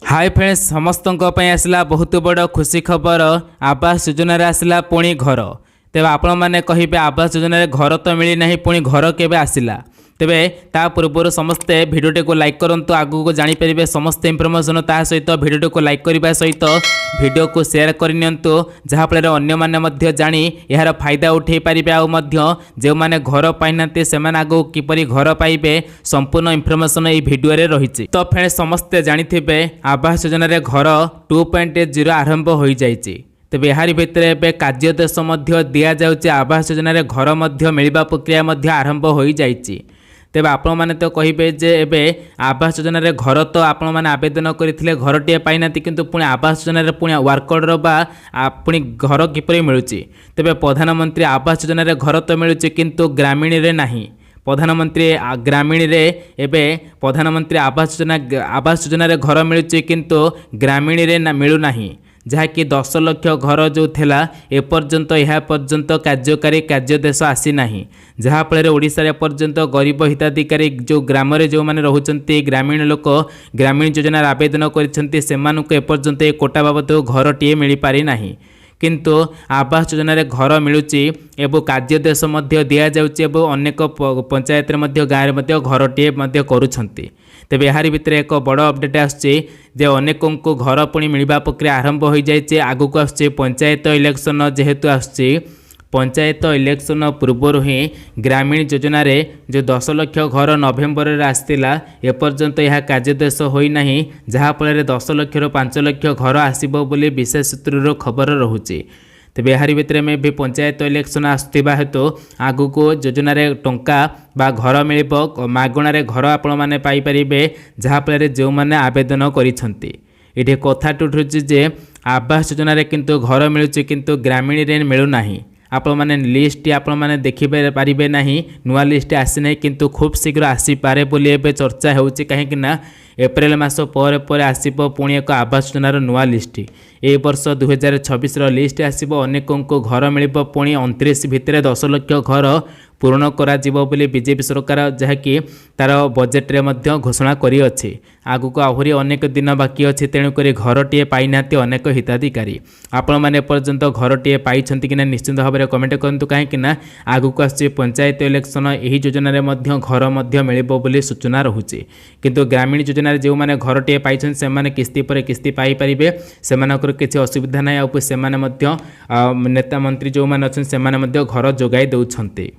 Hi friends समस्त आसला बहुत बड़ खुशी खबर आवास योजना आसला पुणी घर तेज आपण मैंने कहे आवास योजना घर तो मिलना पुणी घर के आसला तेबे ता पूर्व समस्ते भिडियोटी को लाइक करूँ आगू को जापर समस्त इनफर्मेशन ता सहित भिडियोटी को लाइक करने सहित भिडियो को शेयर करनी जहाँफल अन्य जानी यार फायदा उठे पारे जो मैंने घर पाई से आगू किपरि घर पाइबे संपूर्ण इनफर्मेशन ये भिडियो रही। तो फ्रेंड्स समस्ते जानी आवास योजना घर 2.0 आरंभ हो जाइए तेज यार भितर कार्यदेश दि जाऊँगी आवास योजना घर मिलवा प्रक्रिया आरंभ हो जाइए। तेबे आपण मैंने तो कहे जे एबे आवास योजना घर तो आपण मैंने आवेदन करते घरटे पाई किंतु पुणी आवास योजना पुणी वार्कर्डर पुणी घर किपरि मिलूँ तेबे प्रधानमंत्री आवास योजना घर तो मिलूँ किंतु ग्रामीण रे नहीं। प्रधानमंत्री ग्रामीण रे एबे प्रधानमंत्री आवास योजना घर मिलूँ किंतु ग्रामीण रे मिलूना जहाँकि 10 लाख घर जो थिला एपर्यंत यह पर्यंत कार्यकारी कार्यदेश आसी नाही जहाँफल ओडिशा एपर्यंत गरीब हिताधिकारी जो ग्राम रे जो माने रहउचंती ग्रामीण लोक ग्रामीण योजना आवेदन करछंती सेमानक एपर्यंत ए कोटा बाबद घरटीए मिल पारि नाही किंतु आवास योजना घर मिलूँ एवं कार्यदेश दि जाऊँगी एवं अनेक पंचायत गाँव में घरटीए करुँच तेज यार भितर एक बड़ अपडेट आसचे अनेकों को घर पुणी मिलवा प्रक्रिया आरंभ हो जाए आगू को आसचे पंचायत इलेक्शन जेहेतु आसचे पंचायत इलेक्शन पूर्वर ही ग्रामीण योजना रे जो 10 लाख घर नवेम्बर आसाला एपर्यंत यह कार्यदेश होना जहाँफल 10 लाख 5 लाख घर आसब बोली विशेष सूत्र खबर रोचे तेज यार भितर में भी पंचायत इलेक्शन आसुवा हेतु आगू को योजना टंका बा घर मिल मागणार घर आपण मैंने पाइपर जहाँफल जो मैंने आवेदन कर कथा उठुचे जे आवास योजना किंतु घर मिलूँ किंतु ग्रामीण रे मिलूना आपण मैंने लिस्ट आपण मैंने देखिए पारे ना नुआ लिस्ट आसी ना किंतु खूब शीघ्र आसीपे बोली एवं चर्चा होची कहीं एप्रिल मास पर आसब पुणी एक आवास योजनार नुआ लिस्ट ए वर्ष 2026 लिस्ट आसब अनेकों को घर मिल पुणी 29 भितर 10 लाख घर पूर्ण करा बीजेपी सरकार जहाँकि तार बजेट रे घोषणा करी अछि आगु को आहरी अनेक दिन बाकी अच्छे तेणुक घरटीए पाई ना अनेक हिताधिकारी आपण मैंने पर्यंत घरटीए पाई कि निश्चित भाव में कमेंट करूँ कहीं आगु को आस पंचायत इलेक्शन यही योजन घर मिल सूचना रोचे किंतु ग्रामीण योजना जो मैंने घरटीए पाई से किस्ती पर किस्ती पाइपर से किसी असुविधा ना से नेता मंत्री जो मैंने अच्छा से घर जोगाई दौरान।